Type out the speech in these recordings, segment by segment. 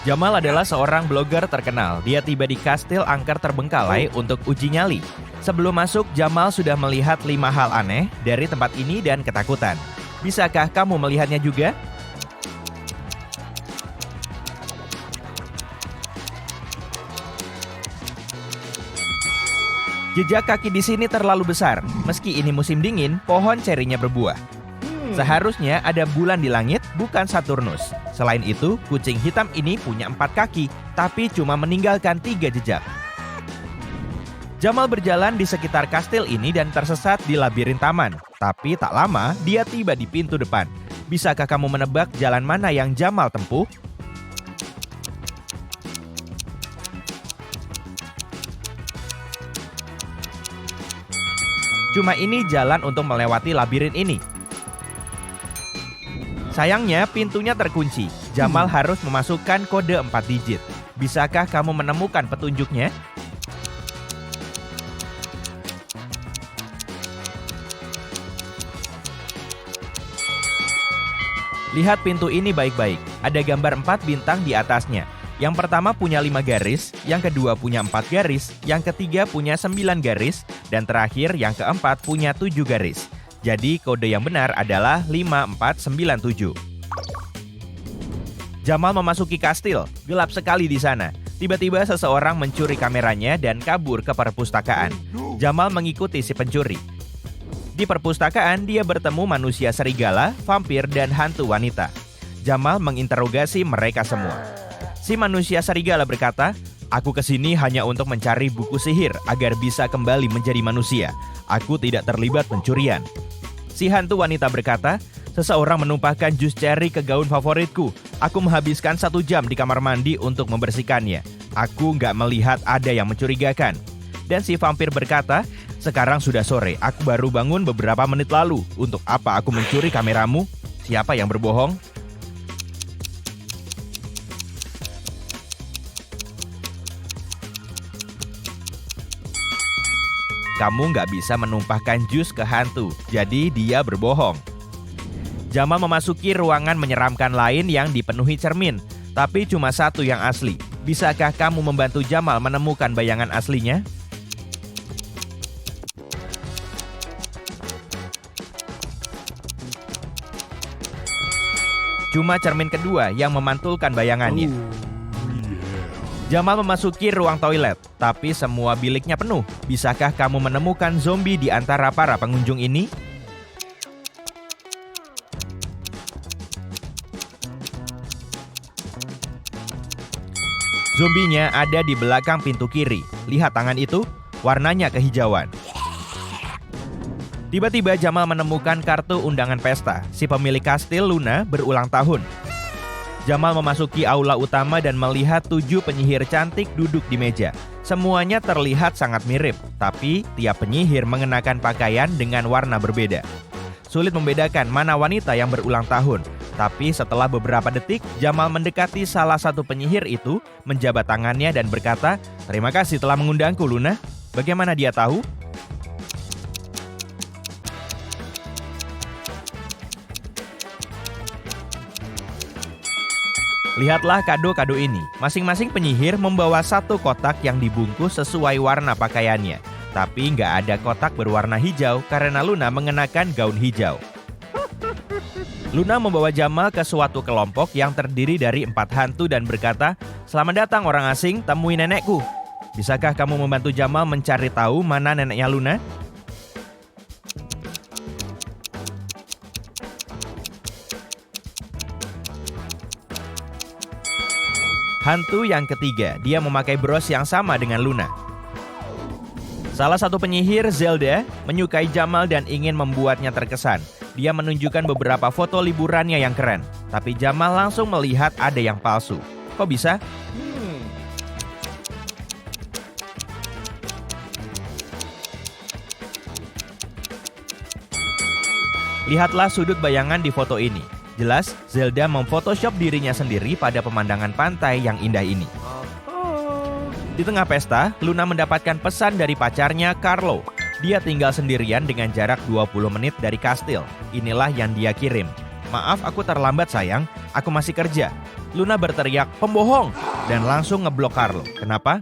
Jamal adalah seorang blogger terkenal. Dia tiba di kastil angker terbengkalai untuk uji nyali. Sebelum masuk, Jamal sudah melihat 5 hal aneh dari tempat ini dan ketakutan. Bisakah kamu melihatnya juga? Jejak kaki di sini terlalu besar. Meski ini musim dingin, pohon cerinya berbuah. Seharusnya ada bulan di langit, bukan Saturnus. Selain itu, kucing hitam ini punya 4 kaki, tapi cuma meninggalkan 3 jejak. Jamal berjalan di sekitar kastil ini dan tersesat di labirin taman. Tapi tak lama, dia tiba di pintu depan. Bisakah kamu menebak jalan mana yang Jamal tempuh? Cuma ini jalan untuk melewati labirin ini. Sayangnya pintunya terkunci. Jamal harus memasukkan kode 4 digit. Bisakah kamu menemukan petunjuknya? Lihat pintu ini baik-baik. Ada gambar 4 bintang di atasnya. Yang pertama punya 5 garis, yang kedua punya 4 garis, yang ketiga punya 9 garis, dan terakhir yang keempat punya 7 garis. Jadi kode yang benar adalah 5497. Jamal memasuki kastil. Gelap sekali di sana. Tiba-tiba seseorang mencuri kameranya dan kabur ke perpustakaan. Jamal mengikuti si pencuri. Di perpustakaan, dia bertemu manusia serigala, vampir, dan hantu wanita. Jamal menginterogasi mereka semua. Si manusia serigala berkata, "Aku kesini hanya untuk mencari buku sihir agar bisa kembali menjadi manusia. Aku tidak terlibat pencurian." Si hantu wanita berkata, "Seseorang menumpahkan jus ceri ke gaun favoritku. Aku menghabiskan 1 jam di kamar mandi untuk membersihkannya. Aku nggak melihat ada yang mencurigakan." Dan si vampir berkata, "Sekarang sudah sore, aku baru bangun beberapa menit lalu. Untuk apa aku mencuri kameramu? Siapa yang berbohong?" Kamu nggak bisa menumpahkan jus ke hantu, jadi dia berbohong. Jamal memasuki ruangan menyeramkan lain yang dipenuhi cermin, tapi cuma 1 yang asli. Bisakah kamu membantu Jamal menemukan bayangan aslinya? Cuma cermin kedua yang memantulkan bayangannya. Jamal memasuki ruang toilet, tapi semua biliknya penuh. Bisakah kamu menemukan zombie di antara para pengunjung ini? Zombinya ada di belakang pintu kiri. Lihat tangan itu, warnanya kehijauan. Tiba-tiba Jamal menemukan kartu undangan pesta. Si pemilik kastil Luna berulang tahun. Jamal memasuki aula utama dan melihat 7 penyihir cantik duduk di meja. Semuanya terlihat sangat mirip, tapi tiap penyihir mengenakan pakaian dengan warna berbeda. Sulit membedakan mana wanita yang berulang tahun. Tapi setelah beberapa detik, Jamal mendekati salah satu penyihir itu, menjabat tangannya dan berkata, "Terima kasih telah mengundangku, Luna." Bagaimana dia tahu? Lihatlah kado-kado ini. Masing-masing penyihir membawa 1 kotak yang dibungkus sesuai warna pakaiannya. Tapi nggak ada kotak berwarna hijau karena Luna mengenakan gaun hijau. Luna membawa Jamal ke suatu kelompok yang terdiri dari 4 hantu dan berkata, "Selamat datang orang asing, temui nenekku." Bisakah kamu membantu Jamal mencari tahu mana neneknya Luna? Hantu yang ketiga, dia memakai bros yang sama dengan Luna. Salah satu penyihir, Zelda, menyukai Jamal dan ingin membuatnya terkesan. Dia menunjukkan beberapa foto liburannya yang keren, tapi Jamal langsung melihat ada yang palsu. Kok bisa? Lihatlah sudut bayangan di foto ini. Jelas, Zelda memfotoshop dirinya sendiri pada pemandangan pantai yang indah ini. Di tengah pesta, Luna mendapatkan pesan dari pacarnya, Carlo. Dia tinggal sendirian dengan jarak 20 menit dari kastil. Inilah yang dia kirim. "Maaf aku terlambat sayang, aku masih kerja. Luna berteriak, "Pembohong!" dan langsung ngeblok Carlo. Kenapa?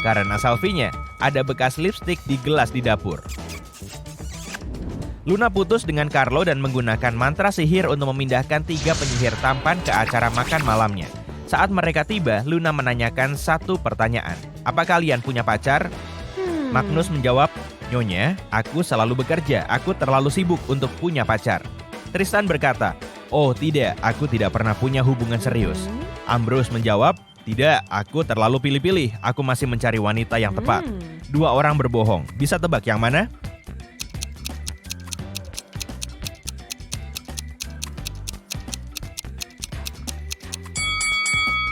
Karena salvinya ada bekas lipstik di gelas di dapur. Luna putus dengan Carlo dan menggunakan mantra sihir untuk memindahkan 3 penyihir tampan ke acara makan malamnya. Saat mereka tiba, Luna menanyakan satu pertanyaan. "Apa kalian punya pacar?" Magnus menjawab, "Nyonya, aku selalu bekerja. Aku terlalu sibuk untuk punya pacar." Tristan berkata, "Oh tidak, aku tidak pernah punya hubungan serius." Ambrose menjawab, "Tidak, aku terlalu pilih-pilih. Aku masih mencari wanita yang tepat." Dua orang berbohong. Bisa tebak yang mana?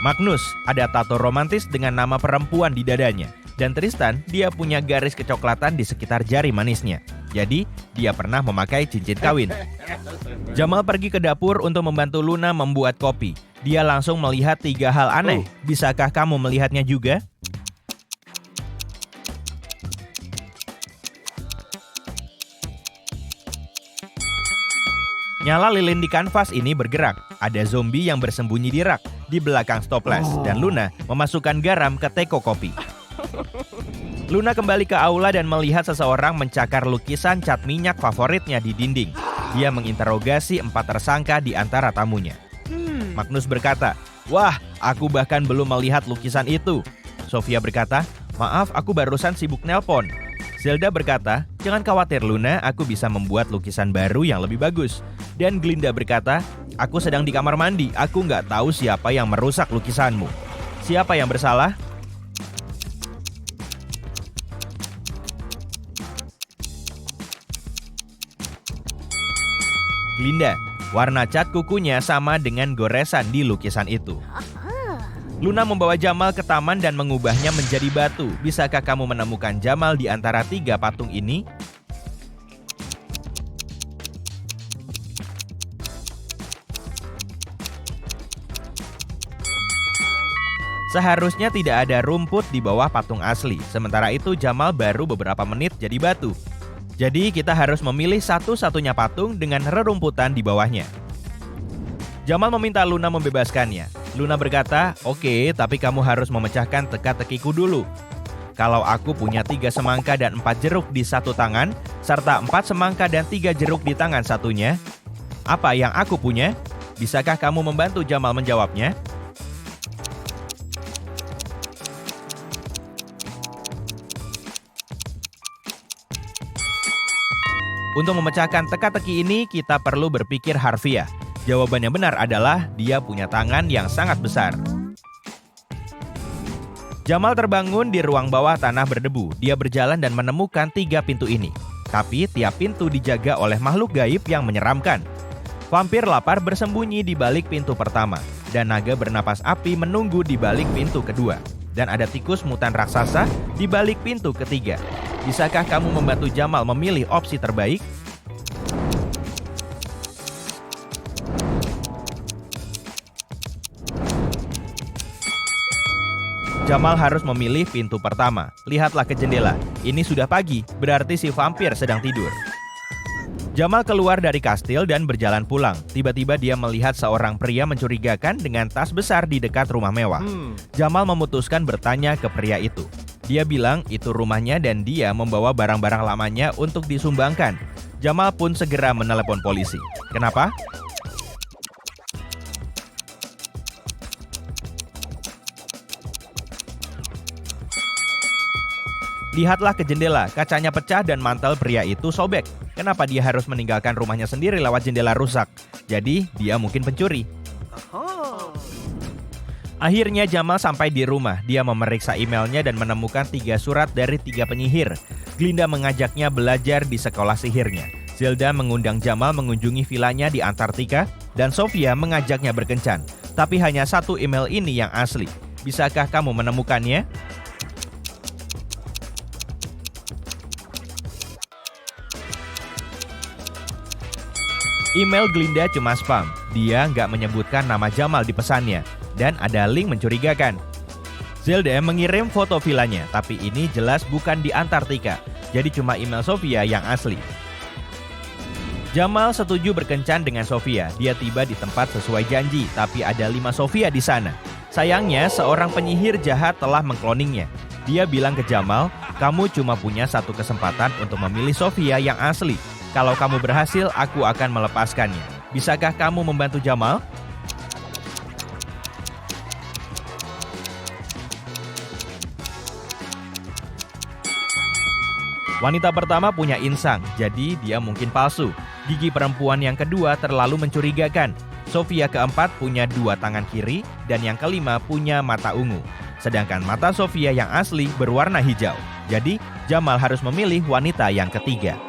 Magnus ada tato romantis dengan nama perempuan di dadanya. Dan Tristan, dia punya garis kecoklatan di sekitar jari manisnya. Jadi, dia pernah memakai cincin kawin. Jamal pergi ke dapur untuk membantu Luna membuat kopi. Dia langsung melihat 3 hal aneh. Bisakah kamu melihatnya juga? Nyala lilin di kanvas ini bergerak. Ada zombie yang bersembunyi di rak di belakang stopless. Dan Luna memasukkan garam ke teko kopi. Luna kembali ke aula dan melihat seseorang mencakar lukisan cat minyak favoritnya di dinding. Dia menginterogasi 4 tersangka di antara tamunya. Magnus berkata, "Wah, aku bahkan belum melihat lukisan itu." Sofia berkata, "Maaf, aku barusan sibuk nelpon." Zelda berkata, "Jangan khawatir Luna, aku bisa membuat lukisan baru yang lebih bagus." Dan Glinda berkata, "Aku sedang di kamar mandi, aku nggak tahu siapa yang merusak lukisanmu." Siapa yang bersalah? Glinda, warna cat kukunya sama dengan goresan di lukisan itu. Luna membawa Jamal ke taman dan mengubahnya menjadi batu. Bisakah kamu menemukan Jamal di antara 3 patung ini? Seharusnya tidak ada rumput di bawah patung asli. Sementara itu Jamal baru beberapa menit jadi batu. Jadi kita harus memilih satu-satunya patung dengan rerumputan di bawahnya. Jamal meminta Luna membebaskannya. Luna berkata, "Oke, tapi kamu harus memecahkan teka-tekiku dulu. Kalau aku punya 3 semangka dan 4 jeruk di satu tangan, serta 4 semangka dan 3 jeruk di tangan satunya, apa yang aku punya? Bisakah kamu membantu Jamal menjawabnya?" Untuk memecahkan teka-teki ini, kita perlu berpikir harfiah. Jawaban yang benar adalah dia punya tangan yang sangat besar. Jamal terbangun di ruang bawah tanah berdebu. Dia berjalan dan menemukan 3 pintu ini. Tapi tiap pintu dijaga oleh makhluk gaib yang menyeramkan. Vampir lapar bersembunyi di balik pintu pertama. Dan naga bernapas api menunggu di balik pintu kedua. Dan ada tikus mutan raksasa di balik pintu ketiga. Bisakah kamu membantu Jamal memilih opsi terbaik? Jamal harus memilih pintu pertama. Lihatlah ke jendela. Ini sudah pagi, berarti si vampir sedang tidur. Jamal keluar dari kastil dan berjalan pulang. Tiba-tiba dia melihat seorang pria mencurigakan dengan tas besar di dekat rumah mewah. Jamal memutuskan bertanya ke pria itu. Dia bilang itu rumahnya dan dia membawa barang-barang lamanya untuk disumbangkan. Jamal pun segera menelepon polisi. Kenapa? Lihatlah ke jendela, kacanya pecah dan mantel pria itu sobek. Kenapa dia harus meninggalkan rumahnya sendiri lewat jendela rusak? Jadi, dia mungkin pencuri. Akhirnya Jamal sampai di rumah. Dia memeriksa emailnya dan menemukan 3 surat dari 3 penyihir. Glinda mengajaknya belajar di sekolah sihirnya. Zelda mengundang Jamal mengunjungi vilanya di Antartika. Dan Sofia mengajaknya berkencan. Tapi hanya 1 email ini yang asli. Bisakah kamu menemukannya? Email Glinda cuma spam. Dia nggak menyebutkan nama Jamal di pesannya. Dan ada link mencurigakan. Zelda mengirim foto vilanya, tapi ini jelas bukan di Antartika. jadi cuma email Sofia yang asli. Jamal setuju berkencan dengan Sofia. Dia tiba di tempat sesuai janji, tapi ada 5 Sofia di sana. Sayangnya, seorang penyihir jahat telah mengkloningnya. Dia bilang ke Jamal, kamu cuma punya satu kesempatan untuk memilih Sofia yang asli. Kalau kamu berhasil, aku akan melepaskannya. Bisakah kamu membantu Jamal? Wanita pertama punya insang, jadi dia mungkin palsu. Gigi perempuan yang kedua terlalu mencurigakan. Sofia keempat punya 2 tangan kiri, dan yang kelima punya mata ungu. Sedangkan mata Sofia yang asli berwarna hijau. Jadi, Jamal harus memilih wanita yang ketiga.